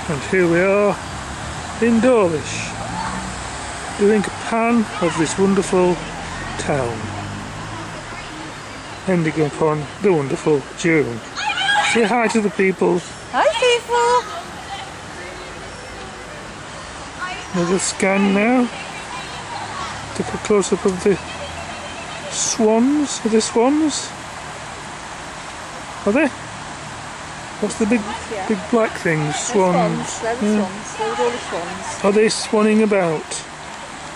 And here we are in Dawlish, doing a pan of this wonderful town, ending upon the wonderful June. Say hi to the people. Hi people! Another scan now. Take a close-up of the swans. Are they swans? Are they? What's the big black things? Swans. They're the swans. They're the Dawlish swans. Are they swanning about?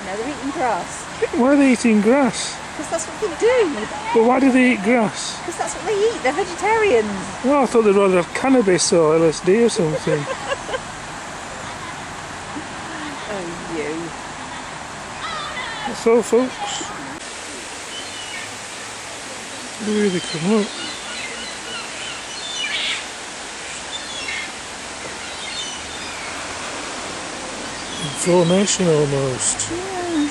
No, they're eating grass. Why are they eating grass? Because that's what they do. But why do they eat grass? Because that's what they eat. They're vegetarians. Well, I thought they'd rather have cannabis or LSD or something. Oh, you. That's all, folks. Here they come up. Formation almost. Yeah.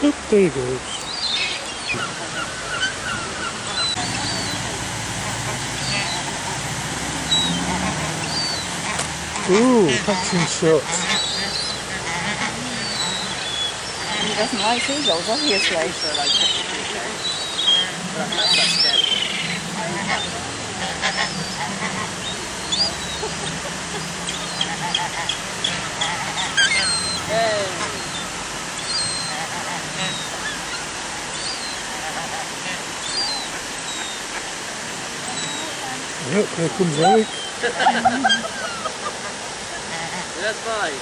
Oh, there he goes. Ooh, action shot. He doesn't like seagulls, obviously. Yep, there comes Eric. That's fine.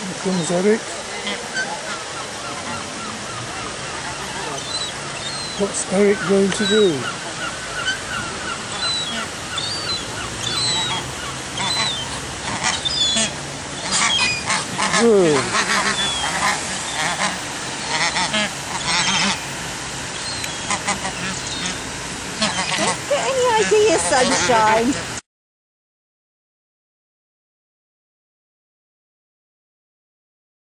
Here comes Eric. What's Eric going to do? Good. Don't get any ideas, sunshine.